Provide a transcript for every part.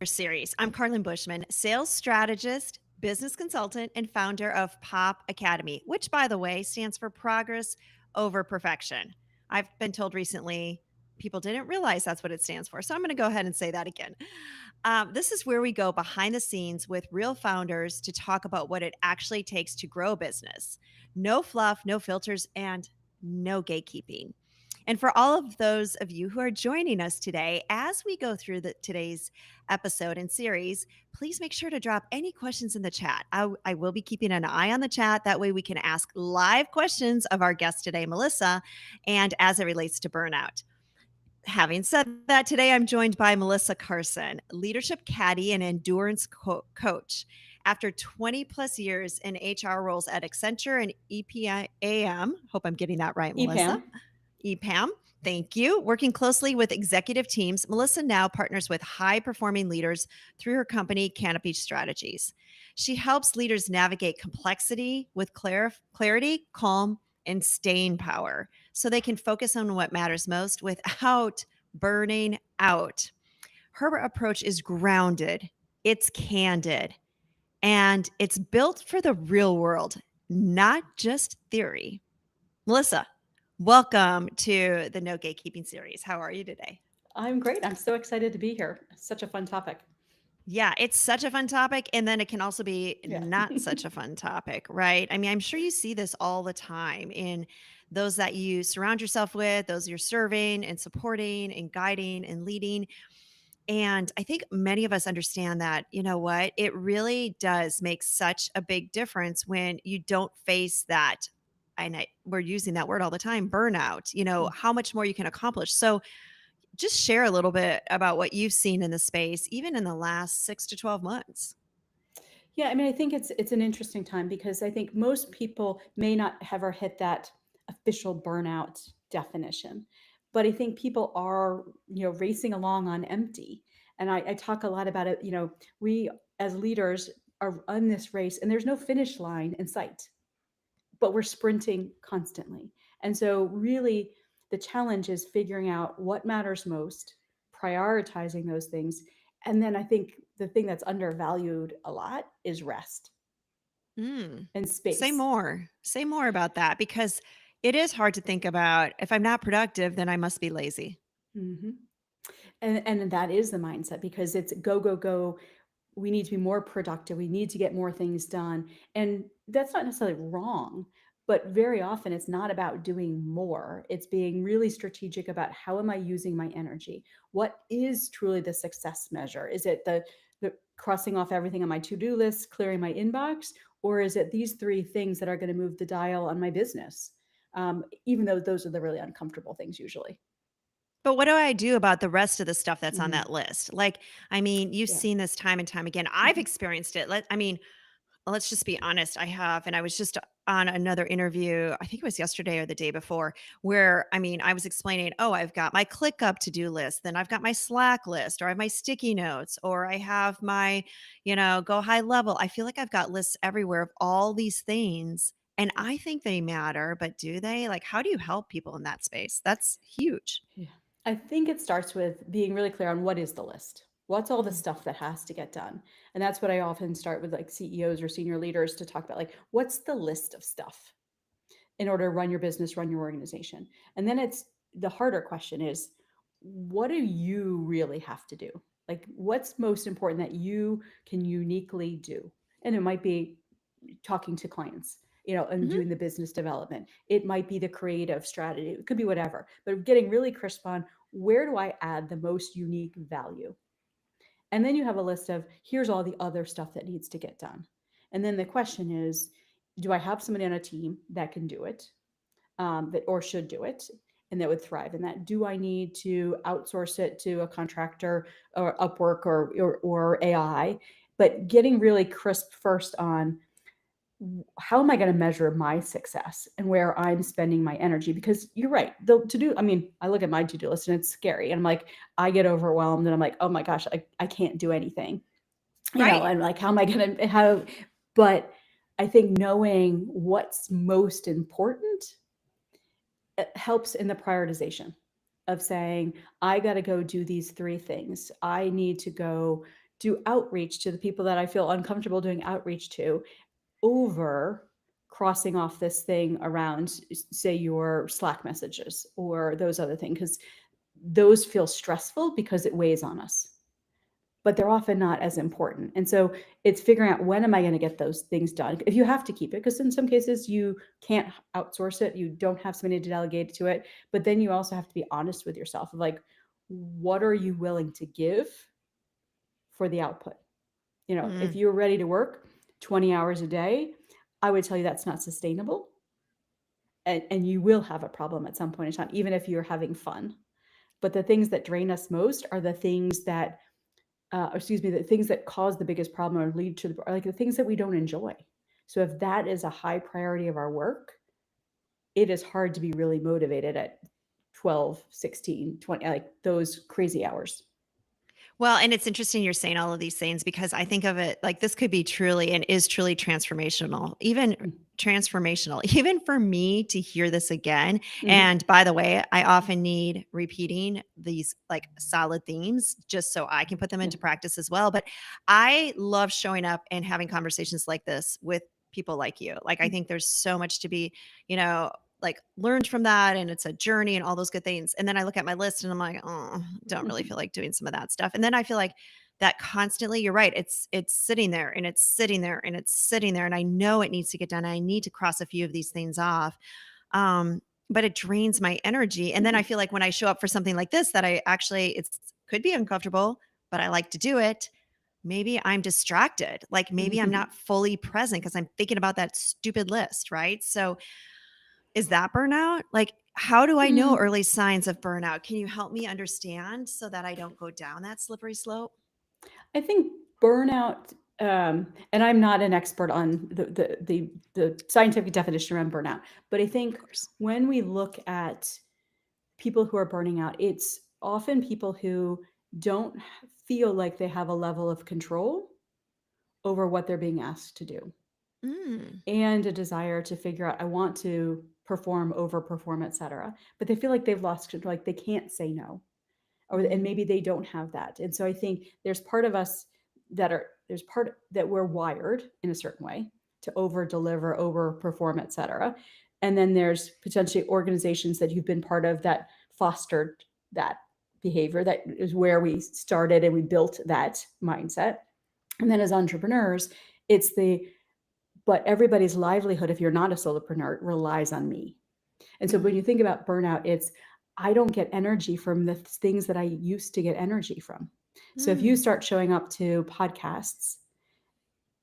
Series. I'm Carlyn Bushman, sales strategist, business consultant, and founder of Pop Academy, which, by the way, stands for Progress Over Perfection. I've been told recently people didn't realize that's what it stands for. So I'm going to go ahead and say that again. This is where we go behind the scenes with real founders to talk about what it actually takes to grow a business. No fluff, no filters, and no gatekeeping. And for all of those of you who are joining us today, as we go through today's episode and series, please make sure to drop any questions in the chat. I will be keeping an eye on the chat. That way we can ask live questions of our guest today, Melissa, and as it relates to burnout. Having said that, today I'm joined by Melissa Carson, leadership caddy and endurance coach. After 20 plus years in HR roles at Accenture and EPAM, hope I'm getting that right, Melissa. EPAM. EPAM. Thank you. Working closely with executive teams, Melissa now partners with high performing leaders through her company, Canopy Strategies. She helps leaders navigate complexity with clarity, calm, and staying power so they can focus on what matters most without burning out. Her approach is grounded, it's candid, and it's built for the real world, not just theory. Melissa, welcome to the No Gatekeeping series. How are you today? I'm great. I'm so excited to be here. Such a fun topic. Yeah, it's such a fun topic. And then it can also be Yeah. not such a fun topic, right? I mean, I'm sure you see this all the time in those that you surround yourself with, those you're serving and supporting and guiding and leading. And I think many of us understand that, you know what, it really does make such a big difference when you don't face that. We're using that word all the time, burnout, how much more you can accomplish. So just share a little bit about what you've seen in the space, even in the last 6 to 12 months. Yeah, I mean, I think it's an interesting time because I think most people may not have ever hit that official burnout definition, but I think people are, racing along on empty. And I talk a lot about it. We as leaders are on this race, and there's no finish line in sight, but we're sprinting constantly. And so, really, the challenge is figuring out what matters most, prioritizing those things. And then I think the thing that's undervalued a lot is rest Mm. and Say space. more. Say more about that because it is hard to think about if I'm not productive, then I must be lazy. hmm and that is the mindset because it's go, go, go. We need to be more productive. We need to get more things done. And that's not necessarily wrong, but very often it's not about doing more. It's being really strategic about how am I using my energy? What is truly the success measure? Is it the crossing off everything on my to-do list, clearing my inbox, or is it these three things that are going to move the dial on my business? Even though those are the really uncomfortable things usually. But what do I do about the rest of the stuff that's on Mm, that list? Like, I mean, you've yeah. seen this time and time again. I've Mhm. experienced it. Let's just be honest. I have, and I was just on another interview, I think it was yesterday or the day before, where I was explaining, oh, I've got my ClickUp to do list, then I've got my Slack list, or I have my sticky notes, or I have my, go high level. I feel like I've got lists everywhere of all these things. And I think they matter, but do they? Like, how do you help people in that space? That's huge. Yeah. I think it starts with being really clear on what is the list. What's all the stuff that has to get done? And that's what I often start with like CEOs or senior leaders to talk about like what's the list of stuff in order to run your business, run your organization. And then it's the harder question is what do you really have to do? Like what's most important that you can uniquely do? And it might be talking to clients, and Mhm. doing the business development. It might be the creative strategy. It could be whatever, but getting really crisp on where do I add the most unique value? And then you have a list of here's all the other stuff that needs to get done. And then the question is, do I have somebody on a team that can do it, that or should do it, and that would thrive in that? Do I need to outsource it to a contractor or Upwork or AI? But getting really crisp first on how am I going to measure my success and where I'm spending my energy? Because you're right. The to do, I mean, I look at my to do list and it's scary. And I'm like, I get overwhelmed and I'm like, oh my gosh, I can't do anything, Right. and like, how am I going to have, but I think knowing what's most important helps in the prioritization of saying, I got to go do these three things. I need to go do outreach to the people that I feel uncomfortable doing outreach to over crossing off this thing around, say, your Slack messages or those other things, because those feel stressful because it weighs on us, but they're often not as important. And so it's figuring out, when am I going to get those things done? If you have to keep it, because in some cases you can't outsource it, you don't have somebody to delegate to it, but then you also have to be honest with yourself of like, what are you willing to give for the output? If Mm. you're ready to work 20 hours a day, I would tell you that's not sustainable. And you will have a problem at some point in time, even if you're having fun. But the things that drain us most are the things that, the things that cause the biggest problem or lead to like the things that we don't enjoy. So if that is a high priority of our work, it is hard to be really motivated at 12, 16, 20, like those crazy hours. Well, and it's interesting you're saying all of these things because I think of it like this could be truly and is truly transformational, even for me to hear this again. Mm-hmm. And by the way, I often need repeating these like solid themes just so I can put them Yeah. into practice as well. But I love showing up and having conversations like this with people like you. Like, I think there's so much to be, you know, like learned from that, and it's a journey and all those good things. And then I look at my list and I'm like, oh, don't really feel like doing some of that stuff. And then I feel like that constantly, you're right, it's sitting there and it's sitting there and it's sitting there, and I know it needs to get done. I need to cross a few of these things off. um but it drains my energy, and then I feel like when I show up for something like this that I actually, it's could be uncomfortable, but I like to do it, maybe I'm distracted, like maybe I'm not fully present because I'm thinking about that stupid list, right? So is that burnout? Like, how do I know Mm, early signs of burnout? Can you help me understand so that I don't go down that slippery slope? I think burnout, and I'm not an expert on the scientific definition around burnout, but I Of think course. when we look at people who are burning out, it's often people who don't feel like they have a level of control over what they're being asked to do, Mm, and a desire to figure out, I want to perform, overperform, etc. But they feel like they've lost control, like they can't say no, and mhm, maybe they don't have that. And so I think there's part of us there's part that we're wired in a certain way to over deliver, over perform, etc. And then there's potentially organizations that you've been part of that fostered that behavior. That is where we started and we built that mindset. And then as entrepreneurs, it's the, but everybody's livelihood, if you're not a solopreneur, relies on me. And so when you mm, think about burnout, it's, I don't get energy from the things that I used to get energy from. So if you mm, start showing up to podcasts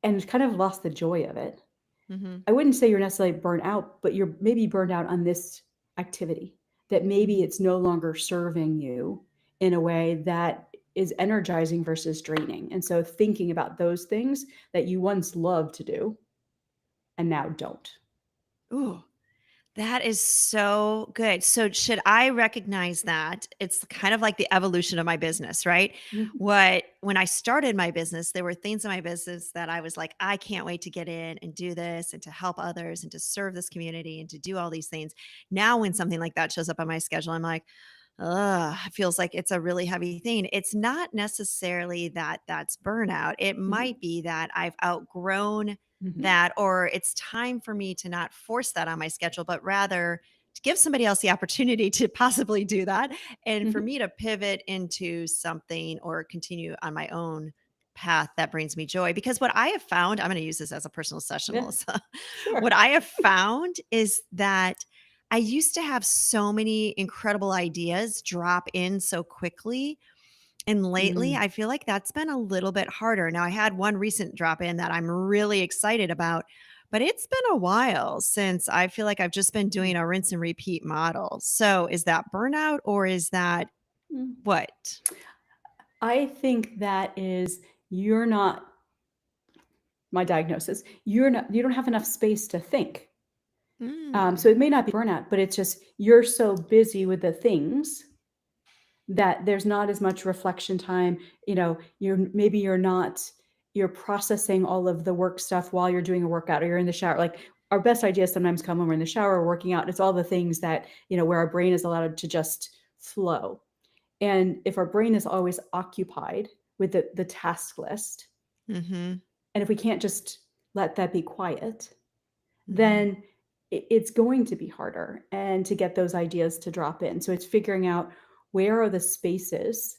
and kind of lost the joy of it, mhm, I wouldn't say you're necessarily burnt out, but you're maybe burned out on this activity, that maybe mhm. it's no longer serving you in a way that is energizing versus draining. And so thinking about those things that you once loved to do and now don't. Ooh, that is so good. So should I recognize that it's kind of like the evolution of my business, right? Mhm. When I started my business, there were things in my business that I was like, I can't wait to get in and do this and to help others and to serve this community and to do all these things. Now, when something like that shows up on my schedule, I'm like, ugh, it feels like it's a really heavy thing. It's not necessarily that that's burnout. It Mhm. might be that I've outgrown Mhm. that, or it's time for me to not force that on my schedule, but rather to give somebody else the opportunity to possibly do that. And for Mhm. me to pivot into something or continue on my own path that brings me joy. Because what I have found, I'm going to use this as a personal session, Yeah, Melissa. What sure. I have found is that I used to have so many incredible ideas drop in so quickly. And lately, Mm. I feel like that's been a little bit harder. Now, I had one recent drop in that I'm really excited about, but it's been a while since I feel like I've just been doing a rinse and repeat model. So, is that burnout or is that Mm. what? I think that is, you're not, my diagnosis, you don't have enough space to think. So Mm, it may not be burnout, but it's just you're so busy with the things that there's not as much reflection time. You're not, you're processing all of the work stuff while you're doing a workout or you're in the shower. Like, our best ideas sometimes come when we're in the shower working out. It's all the things that, where our brain is allowed to just flow. And if our brain is always occupied with the task list, Mm-hmm. and if we can't just let that be quiet, Mm-hmm. then it's going to be harder and to get those ideas to drop in. So it's figuring out where are the spaces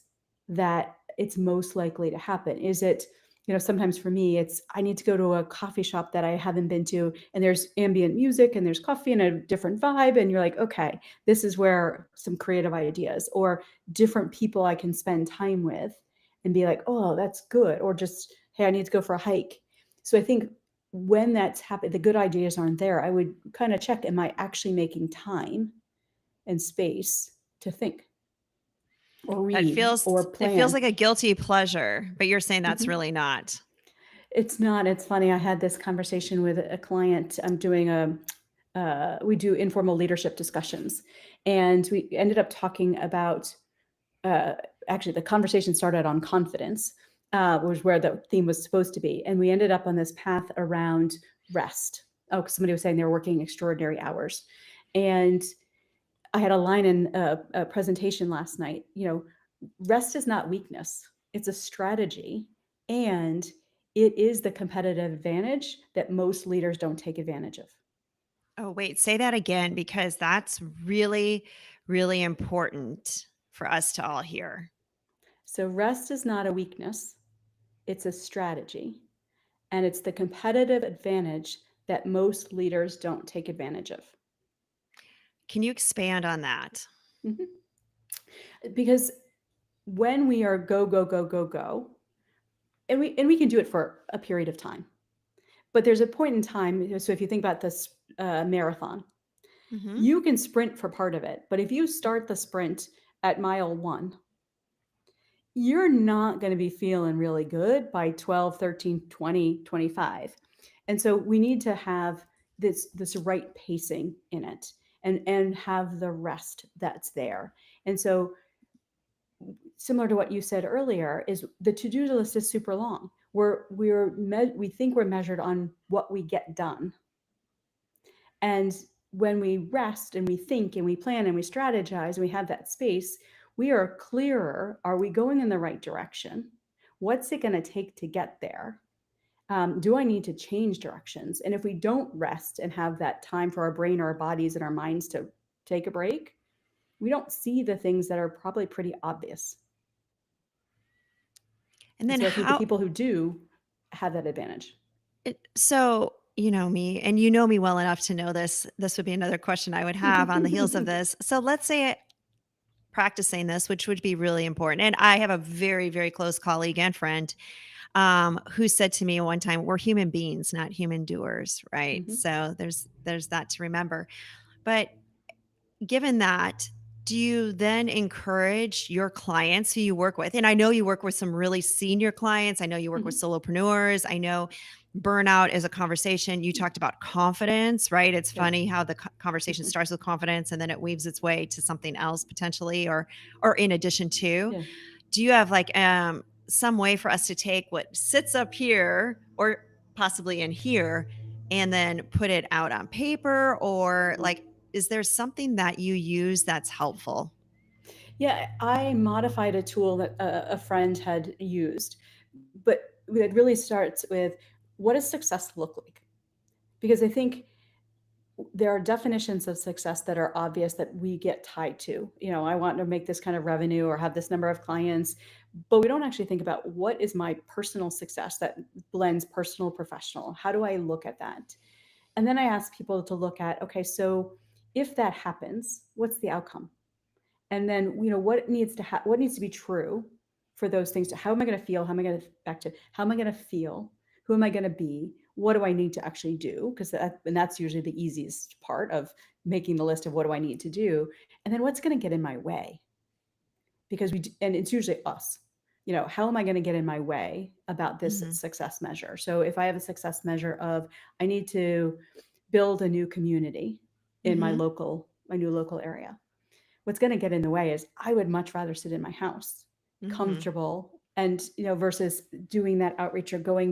that it's most likely to happen. Is it, sometimes for me, it's I need to go to a coffee shop that I haven't been to, and there's ambient music and there's coffee and a different vibe. And you're like, okay, this is where some creative ideas or different people I can spend time with and be like, oh, that's good. Or just, hey, I need to go for a hike. So I think when that's happened, the good ideas aren't there, I would kind of check, am I actually making time and space to think or That read feels or it feels plan? like a guilty pleasure, but you're saying that's Mhm. really not. It's not. It's funny. I had this conversation with a client. I'm doing we do informal leadership discussions. And we ended up talking about, uh, actually, the conversation started on confidence, was where the theme was supposed to be. And we ended up on this path around rest. Oh, 'cause somebody was saying they were working extraordinary hours. And I had a line in a presentation last night, rest is not weakness, it's a strategy. And it is the competitive advantage that most leaders don't take advantage of. Oh, wait, say that again because that's really, really important for us to all hear. So, rest is not a weakness, it's a strategy. And it's the competitive advantage that most leaders don't take advantage of. Can you expand on that? Mhm. Because when we are go, go, go, go, go, and we can do it for a period of time. But there's a point in time. So if you think about this marathon, Mhm. you can sprint for part of it. But if you start the sprint at mile 1, you're not going to be feeling really good by 12, 13, 20, 25. And so we need to have this right pacing in it, and have the rest that's there. And so, similar to what you said earlier, is the to-do list is super long. We think we're measured on what we get done. And when we rest and we think and we plan and we strategize and we have that space, we are clearer. Are we going in the right direction? What's it going to take to get there? Do I need to change directions? And if we don't rest and have that time for our brain or our bodies and our minds to take a break, we don't see the things that are probably pretty obvious. And And then so I think the how people who do have that advantage. so you know me and you know me well enough to know this would be another question I would have on the heels of this. So let's say practicing this, which would be really important. And I have a very, very close colleague and friend who said to me one time, "We're human beings, not human doers." Right. Mhm. So there's that to remember. But given that, do you then encourage your clients who you work with? And I know you work with some really senior clients. I know you work with Mhm. solopreneurs. I know burnout is a conversation. You talked about confidence, right? It's Yeah. funny how the conversation Mhm. starts with confidence and then it weaves its way to something else potentially or in addition to. Yeah. Do you have like some way for us to take what sits up here or possibly in here and then put it out on paper or Mhm. like is there something that you use that's helpful? Yeah, I modified a tool that a friend had used, but it really starts with, what does success look like? Because I think there are definitions of success that are obvious that we get tied to. I want to make this kind of revenue or have this number of clients, but we don't actually think about, what is my personal success that blends personal, professional? How do I look at that? And then I ask people to look at, okay, so if that happens, what's the outcome? And then, what needs to be true for those things to, how am I going to feel? How am I going to, back to, how am I going to feel? Who am I going to be? What do I need to actually do? And that's usually the easiest part of making the list of what do I need to do. And then what's going to get in my way? Because and it's usually us. How am I going to get in my way about this Mhm. success measure? So if I have a success measure of, I need to build a new community in Mhm. my new local area, what's going to get in the way is, I would much rather sit in my house Mhm. comfortable, and versus doing that outreach or going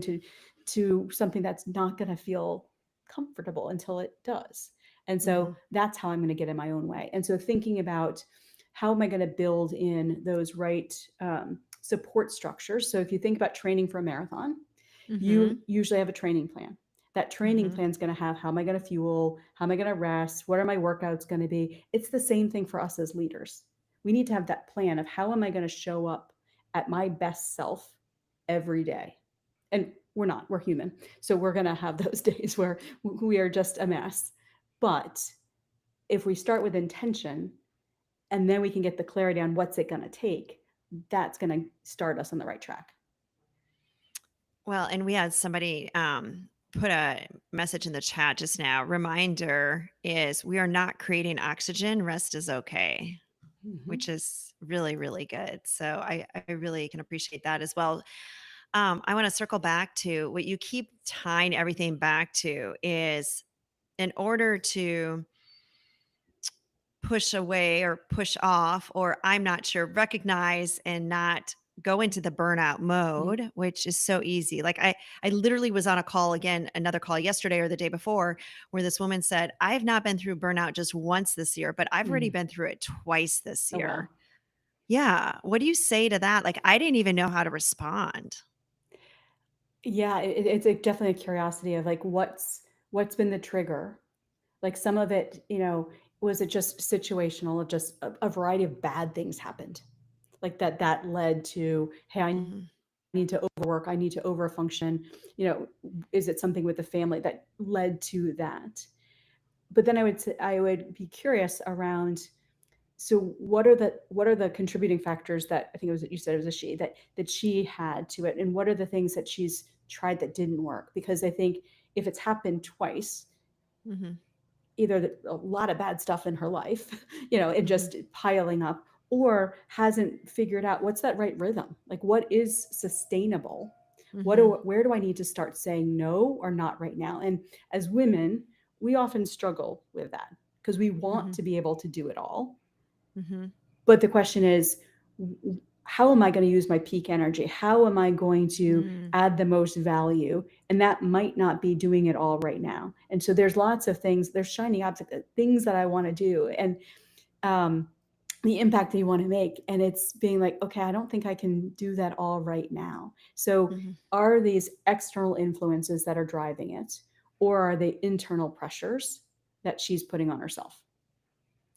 to something that's not going to feel comfortable until it does. And so Mhm. that's how I'm going to get in my own way. And so thinking about, how am I going to build in those right support structures. So if you think about training for a marathon, you Mhm. usually have a training plan. That training Mhm. plan is going to have, how am I going to fuel? How am I going to rest? What are my workouts going to be? It's the same thing for us as leaders. We need to have that plan of, how am I going to show up at my best self every day? And we're human. So we're going to have those days where we are just a mess. But if we start with intention, and then we can get the clarity on what's it going to take, that's going to start us on the right track. Well, and we had somebody put a message in the chat just now. Reminder is we are not creating oxygen. Rest is okay, Mm-hmm. which is really, really good. So I really can appreciate that as well. I want to circle back to what you keep tying everything back to is in order to push away or push off, or I'm not sure, recognize and not go into the burnout Mm-hmm. mode, which is so easy. Like I literally was on a call again, another call yesterday or the day before, where this woman said, I have not been through burnout just once this year, but I've already Mm. been through it twice this Oh, wow. year. Yeah. What do you say to that? Like I didn't even know how to respond. Yeah, it's definitely a curiosity of like, what's been the trigger? Like, some of it, was it just situational, of just a variety of bad things happened, like that led to, hey, I Mhm. need to overwork, I need to overfunction. You know, is it something with the family that led to that? But then I would be curious around, so what are the contributing factors, that I think it was, you said it was a she, that she had to it, and what are the things that she's tried that didn't work? Because I think if it's happened twice, Mhm. either a lot of bad stuff in her life, it Mhm. just piling up, or hasn't figured out what's that right rhythm, like what is sustainable, Mhm. where do I need to start saying no or not right now? And as women, we often struggle with that because we want Mhm. to be able to do it all. Mhm. But the question is, how am I going to use my peak energy? How am I going to Mm. add the most value? And that might not be doing it all right now. And so there's lots of things, there's shiny objects, things that I want to do, and um, the impact that you want to make. And it's being like, okay, I don't think I can do that all right now. So Mhm. are these external influences that are driving it, or are they internal pressures that she's putting on herself?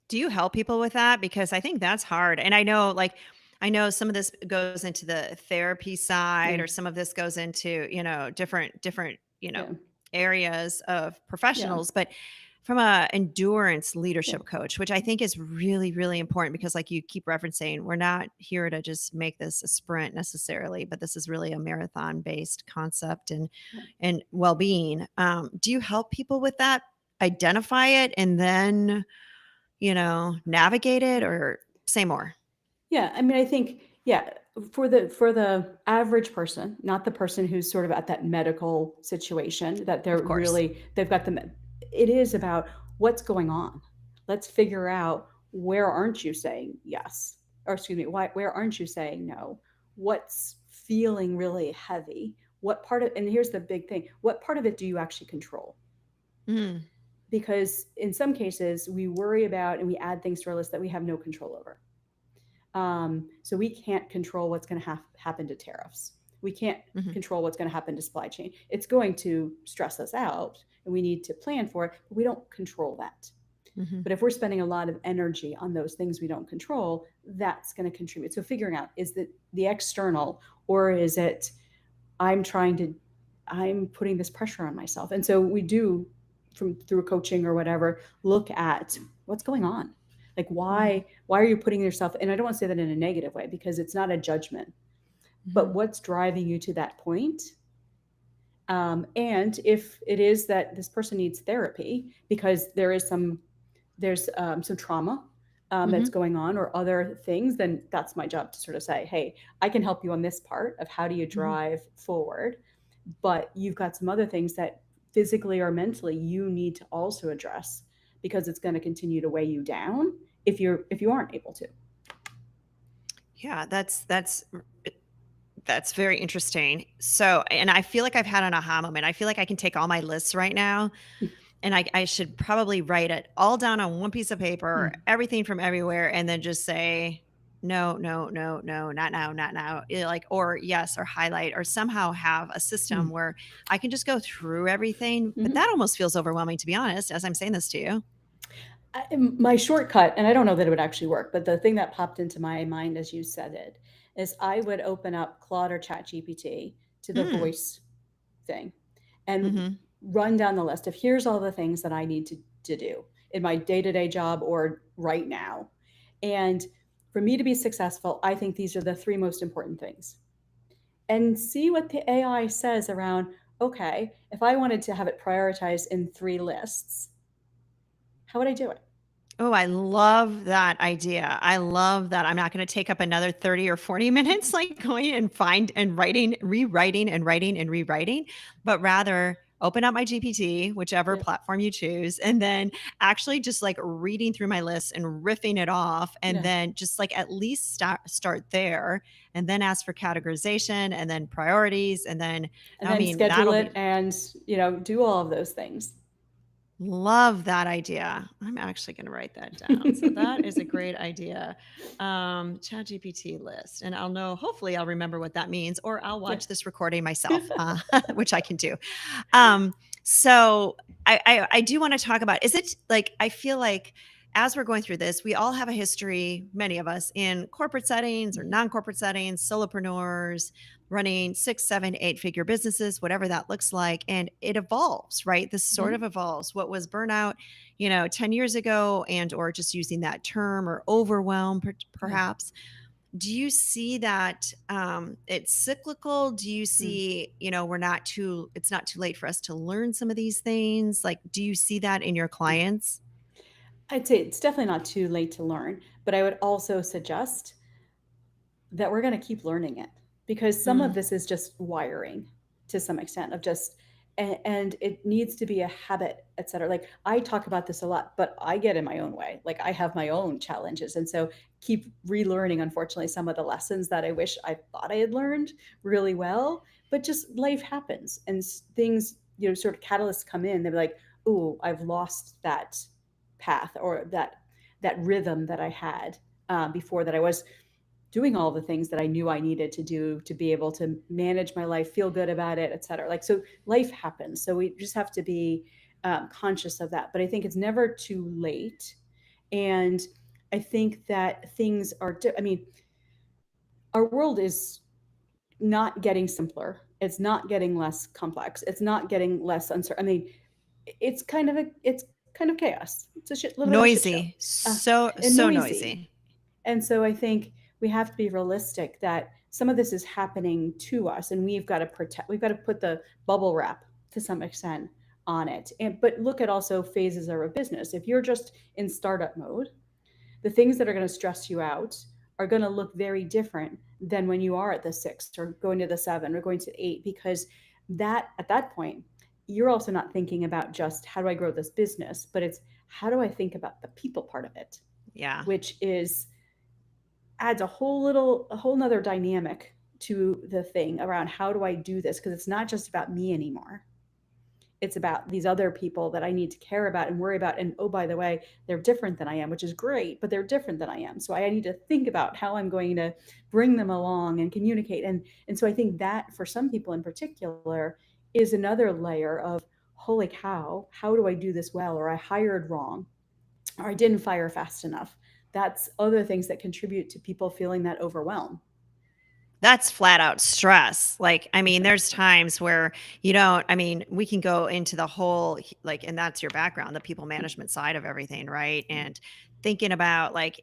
Do you help people with that? Because I think that's hard. And I know, like, I know some of this goes into the therapy side, Yeah. or some of this goes into, different, Yeah. areas of Yeah. professionals, but from a endurance Yeah. leadership coach, which I think is really, really important because like you keep referencing, we're not here to just make this a sprint necessarily, but this is really a marathon based concept Yeah. and well-being. Do you help people with that? Identify it and then navigate it, or say more? Yeah, I mean, I think, yeah, for the average person, not the person who's sort of at that medical situation that Of course. they've got it is about what's going on. Let's figure out, where aren't you saying yes? Or excuse me, where aren't you saying no? What's feeling really heavy? What part of, and here's the big thing, what part of it do you actually control? Mm, Because in some cases we worry about and we add things to our list that we have no control over. So we can't control what's going to happen to tariffs. We can't mhm, control what's going to happen to supply chain. It's going to stress us out, and we need to plan for it, but we don't control that. mhm, But if we're spending a lot of energy on those things we don't control, that's going to contribute. So figuring out, is it the external, or is it, I'm trying to, I'm putting this pressure on myself? And so we do, from through coaching or whatever, look at what's going on. Like, mhm, why are you putting yourself, and I don't want to say that in a negative way because it's not a judgment, but mhm, what's driving you to that point? And if it is that this person needs therapy because there's some trauma that's mhm, going on, or other things, then that's my job to sort of say, hey, I can help you on this part of how do you mhm. drive forward, but you've got some other things that physically or mentally you need to also address, because it's going to continue to weigh you down if you aren't able to. Yeah, that's very interesting. So, and I feel like I've had an aha moment. I feel like I can take all my lists right now, and I should probably write it all down on one piece of paper, everything from everywhere, and then just say no, no, no, no, not now, not now. Like, or yes, or highlight, or somehow have a system Mm. where I can just go through everything. But Mhm. that almost feels overwhelming, to be honest, as I'm saying this to you. My shortcut, and I don't know that it would actually work, but the thing that popped into my mind as you said it is I would open up Claude or Chat GPT to the Mm, voice thing and mm-hmm. run down the list of here's all the things that I need to do in my day-to-day job or right now. And for me to be successful, I think these are the three most important things. And see what the AI says around, okay, if I wanted to have it prioritized in three lists, how would I do it? Oh, I love that idea. I love that. I'm not going to take up another 30 or 40 minutes like going and find and writing, rewriting and writing and rewriting, but rather open up my GPT, whichever Yeah. platform you choose, and then actually just like reading through my list and riffing it off, and Yeah. then just like at least start there, and then ask for categorization and then priorities, and then And I then mean schedule that'll it be. and, do all of those things. Love that idea. I'm actually going to write that down. So that is a great idea. ChatGPT list, and I'll know. Hopefully, I'll remember what that means, or I'll Yeah. watch this recording myself, which I can do. Um, so I do want to talk about. Is it like I feel like as we're going through this, we all have a history, many of us, in corporate settings or non-corporate settings, solopreneurs, running 6, 7, 8 figure businesses, whatever that looks like. And it evolves, right? This sort Mhm. of evolves. What was burnout, 10 years ago, and or just using that term, or overwhelm, Yeah. perhaps. Do you see that it's cyclical? Do you Mm. see, it's not too late for us to learn some of these things? Like, do you see that in your Yeah. clients? I'd say it's definitely not too late to learn, but I would also suggest that we're going to keep learning it because some of Mm, this is just wiring to some extent of just and it needs to be a habit, etc. Like I talk about this a lot, but I get in my own way. Like I have my own challenges, and so keep relearning, unfortunately, some of the lessons that I wish I thought I had learned really well. But just life happens, and things, sort of catalysts come in. They're like, oh, I've lost that path or that rhythm that I had before, that I was doing all the things that I knew I needed to do to be able to manage my life, feel good about it, et cetera. Like, so life happens. So we just have to be conscious of that. But I think it's never too late. And I think that things are, I mean, our world is not getting simpler. It's not getting less complex. It's not getting less uncertain. I mean, it's kind of chaos. It's a little bit of a shit show, noisy. uh, and So noisy. noisy. And so I think we have to be realistic that some of this is happening to us, and we've got to put the bubble wrap to some extent on it. And but look at also phases of a business. If you're just in startup mode, the things that are going to stress you out are going to look very different than when you are at the 6 or going to the 7 or going to 8, because that at that point you're also not thinking about just how do I grow this business, but it's how do I think about the people part of it, Yeah. which is adds a whole nother dynamic to the thing around how do I do this, because it's not just about me anymore. It's about these other people that I need to care about and worry about. And oh, by the way, they're different than I am, which is great, but they're different than I am. So I need to think about how I'm going to bring them along and communicate. And so I think that for some people in particular is another layer of holy cow, how do I do this well? Or I hired wrong, or I didn't fire fast enough. That's other things that contribute to people feeling that overwhelm. That's flat out stress. Like, I For mean, sure. there's times where I mean, we can go into the whole, like, and that's your background, the people management side of everything, right? And thinking about, like,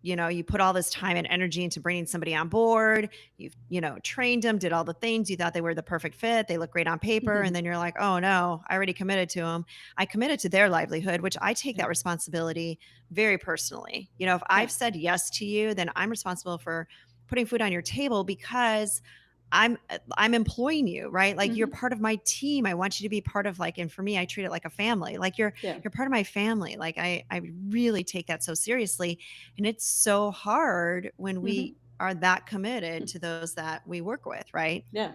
you put all this time and energy into bringing somebody on board. You've, trained them, did all the things. You thought they were the perfect fit. They look great on paper. And then you're like, oh no, I already committed to them. I committed to their livelihood, which I take Yeah. that responsibility very personally. If Yeah. I've said yes to you, then I'm responsible for putting food on your table because I'm employing you, right? Like you're Hmm. part of my team. I want you to be part of, like, and for me, I treat it like a family. Like Yeah. you're part of my family. Like I really take that so seriously. And it's so hard when we Hmm. are that committed to those that we work with, right? Yeah.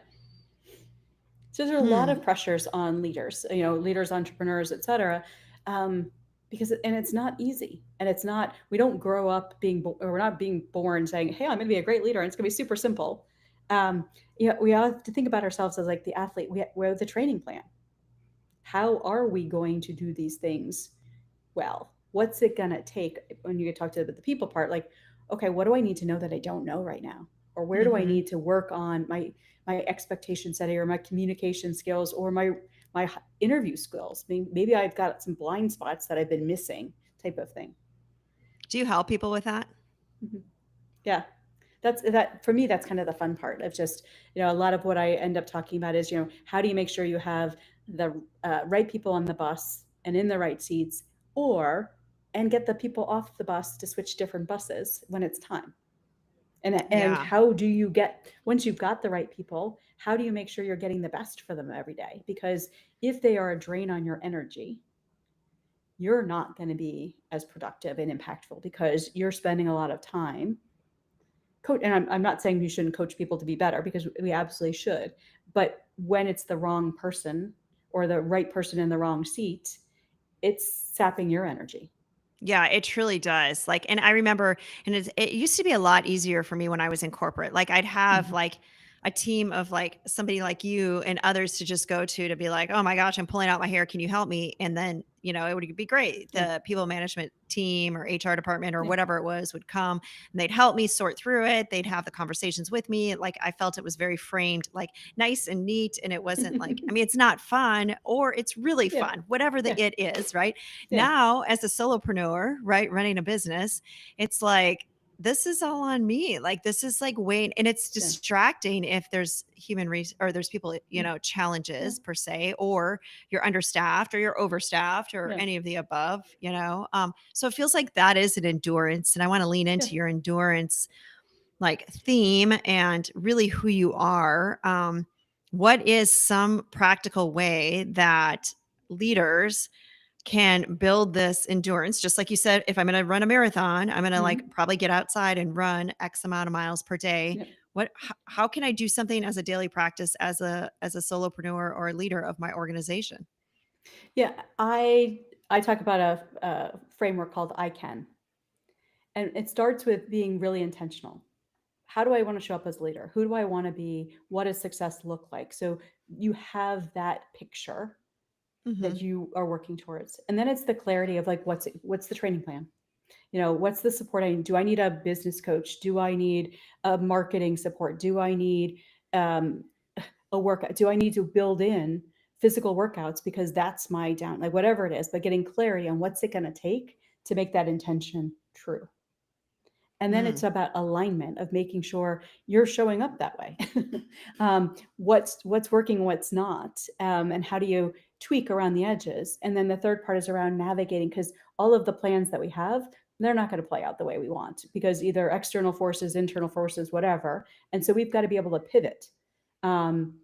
So there are a lot Hmm. of pressures on leaders, leaders, entrepreneurs, et cetera. Um, and it's not easy, and it's not, we don't grow up or we're not being born saying, hey, I'm going to be a great leader and it's going to be super simple. We have to think about ourselves as like the athlete. We're the training plan. How are we going to do these things well? What's it going to take? When you talk to the people part, like, okay, what do I need to know that I don't know right now? Or where do I Mm-hmm. need to work on my expectation setting, or my communication skills, or my interview skills? Maybe I've got some blind spots that I've been missing, type of thing. Do you help people with that? Mm-hmm. Yeah, that for me, that's kind of the fun part of just, a lot of what I end up talking about is, how do you make sure you have the right people on the bus and in the right seats, or and get the people off the bus to switch different buses when it's time. And Yeah. how do you get, once you've got the right people, how do you make sure you're getting the best for them every day? Because if they are a drain on your energy, you're not going to be as productive and impactful, because you're spending a lot of time coach. And I'm not saying you shouldn't coach people to be better, because we absolutely should. But when it's the wrong person, or the right person in the wrong seat, it's sapping your energy. Yeah, it truly does. Like, and I remember, and it used to be a lot easier for me when I was in corporate. Like, I'd have Mm-hmm. like a team of like somebody like you and others to just go to be like, oh my gosh, I'm pulling out my hair. Can you help me? And then, it would be great. Yeah. The people management team or HR department or Yeah. whatever it was would come and they'd help me sort through it. They'd have the conversations with me. Like, I felt it was very framed, like nice and neat. And it wasn't like, I mean, it's not fun or it's really Yeah. fun, whatever the Yeah. it is, right? Yeah. Now, as a solopreneur, right, running a business, it's like, this is all on me. Like, this is like wait, and it's Yeah. distracting if there's or there's people, Yeah. Yeah. challenges per se, or you're understaffed or you're overstaffed or Yeah. any of the above. So it feels like that is an endurance. And I want to lean Yeah. into your endurance like theme and really who you are. What is some practical way that leaders can build this endurance? Just like you said, if I'm going to run a marathon, I'm going to like Mm-hmm. probably get outside and run X amount of miles per day. Yeah. How can I do something as a daily practice as a solopreneur or a leader of my organization? Yeah. I talk about a framework called I Can. And it starts with being really intentional. How do I want to show up as a leader? Who do I want to be? What does success look like? So you have that picture Mhm. that you are working towards. And then it's the clarity of like, what's the training plan? What's the support I need? Do I need a business coach? Do I need a marketing support? Do I need um, a workout? Do I need to build in physical workouts because that's my down, like whatever it is, but getting clarity on what's it going to take to make that intention true. And then it's Mm. about alignment of making sure you're showing up that way. What's working, what's not, and how do you tweak around the edges? And then the third part is around navigating, because all of the plans that we have, they're not going to play out the way we want, because either external forces, internal forces, whatever. And so we've got to be able to pivot, um,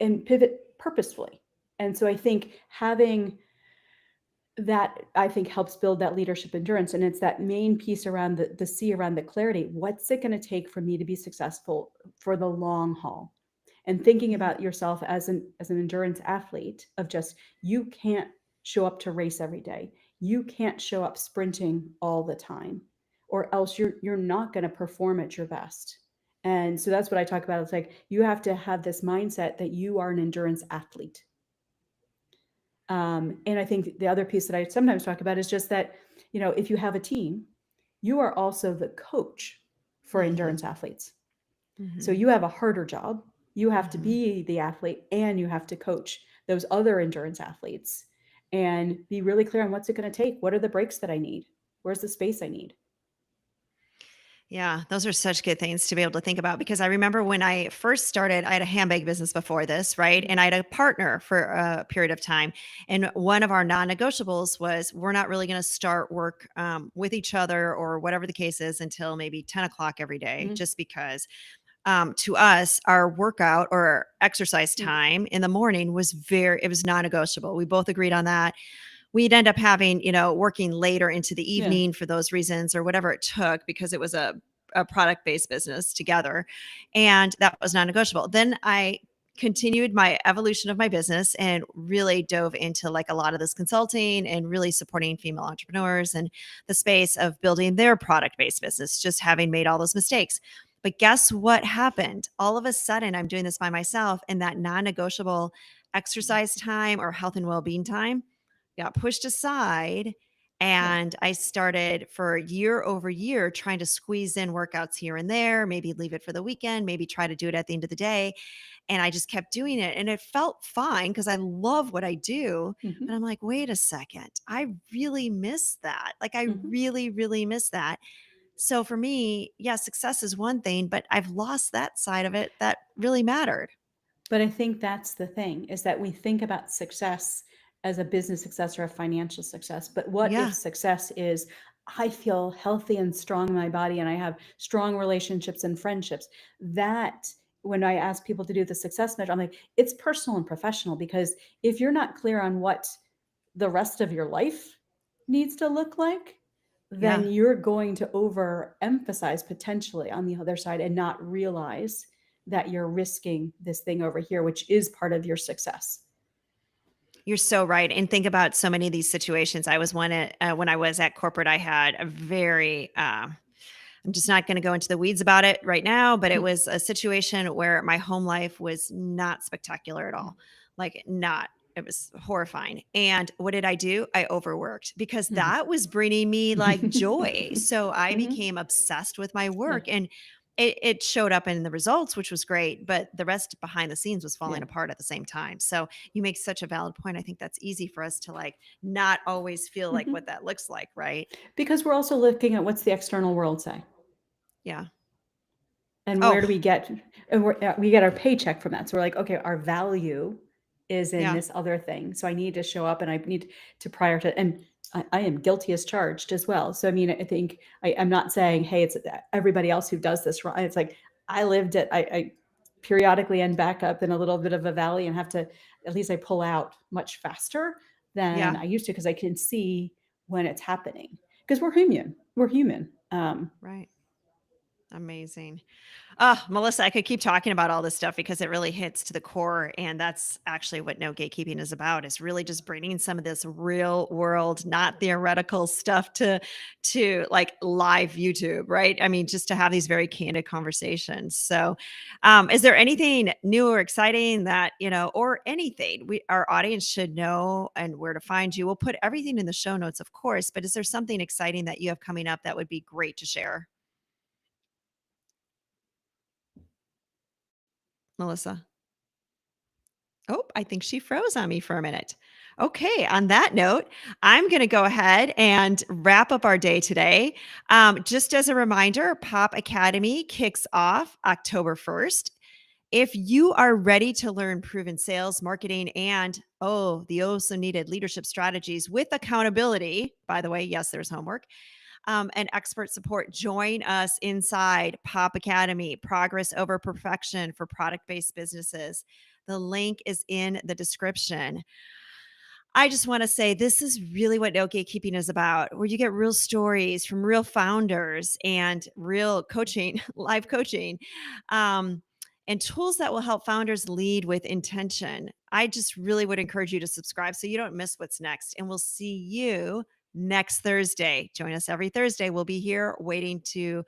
and pivot purposefully. And so I think having that, I think, helps build that leadership endurance. And it's that main piece around the C, around the clarity. What's it going to take for me to be successful for the long haul? And thinking Mhm. about yourself as an endurance athlete, of just, you can't show up to race every day. You can't show up sprinting all the time, or else you're not going to perform at your best. And so that's what I talk about. It's like, you have to have this mindset that you are an endurance athlete. And I think the other piece that I sometimes talk about is just that, if you have a team, you are also the coach for Mhm. endurance athletes. So Mhm. you have a harder job. You have to Mhm. be the athlete, and you have to coach those other endurance athletes, and be really clear on what's it going to take. What are the breaks that I need? Where's the space I need? Yeah, those are such good things to be able to think about because I remember when I first started, I had a handbag business before this, right? Mhm. And I had a partner for a period of time. And one of our non negotiables was we're not really going to start work with each other or whatever the case is until maybe 10 o'clock every day, Mhm. just because to us, our workout or exercise Yeah. time in the morning it was non negotiable. We both agreed on that. We'd end up having, working later into the Yeah. evening for those reasons or whatever it took because it was a product based business together. And that was non negotiable. Then I continued my evolution of my business and really dove into like a lot of this consulting and really supporting female entrepreneurs and the space of building their product based business, just having made all those mistakes. But guess what happened? All of a sudden, I'm doing this by myself, and that non negotiable exercise time or health and well being time got pushed aside. Yeah. And I started for year over year trying to squeeze in workouts here and there, maybe leave it for the weekend, maybe try to do it at the end of the day. And I just kept doing it. And it felt fine because I love what I do. Hmm. But I'm like, wait a second, I really miss that. Like, I Hmm. really, really miss that. So for me, yeah, success is one thing, but I've lost that side of it that really mattered. But I think that's the thing, is that we think about success as a business success or a financial success. But what if Yeah. success is, I feel healthy and strong in my body and I have strong relationships and friendships? That, when I ask people to do the success measure, I'm like, it's personal and professional, because if you're not clear on what the rest of your life needs to look like, then Yeah. you're going to overemphasize potentially on the other side and not realize that you're risking this thing over here, which is part of your success. You're so right. And think about so many of these situations. I was when I was at corporate, I had a very, I'm just not going to go into the weeds about it right now, but it was a situation where my home life was not spectacular at all. Like, not, it was horrifying. And what did I do? I overworked because Mhm. that was bringing me like joy. So I Mhm. became obsessed with my Yeah. work, and it showed up in the results, which was great, but the rest behind the scenes was Yeah. falling apart at the same time. So you make such a valid point. I think that's easy for us to like not always feel like Mhm. what that looks like, right? Because we're also looking at what's the external world say. Yeah. And where Oh, do we get, and we get our paycheck from that. So we're like, okay, our value is in yeah. this other thing. So I need to show up and I need to prioritize. And I am guilty as charged as well. So I mean, I think I'm not saying, hey, it's everybody else who does this wrong. It's like I lived it. I periodically end back up in a little bit of a valley and have to, at least I pull out much faster than Yeah. I used to, because I can see when it's happening. Because we're human. We're human. Right. Amazing. Oh, Melissa, I could keep talking about all this stuff because it really hits to the core. And that's actually what No Gatekeeping is about, is really just bringing some of this real world, not theoretical stuff to like live YouTube, right? I mean, just to have these very candid conversations. So is there anything new or exciting that, or anything our audience should know and where to find you? We'll put everything in the show notes, of course, but is there something exciting that you have coming up that would be great to share? Melissa? Oh, I think she froze on me for a minute. Okay, on that note, I'm going to go ahead and wrap up our day today. Just as a reminder, Pop Academy kicks off October 1st. If you are ready to learn proven sales, marketing, and the so needed leadership strategies with accountability, by the way, yes, there's homework, and expert support, join us inside Pop Academy, Progress Over Perfection for Product Based Businesses. The link is in the description. I just want to say this is really what No Gatekeeping is about, where you get real stories from real founders and real coaching, live coaching, um, and tools that will help founders lead with intention. I just really would encourage you to subscribe so you don't miss what's next. And we'll see you next Thursday. Join us every Thursday. We'll be here waiting to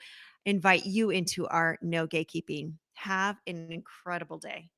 invite you into our No Gatekeeping. Have an incredible day.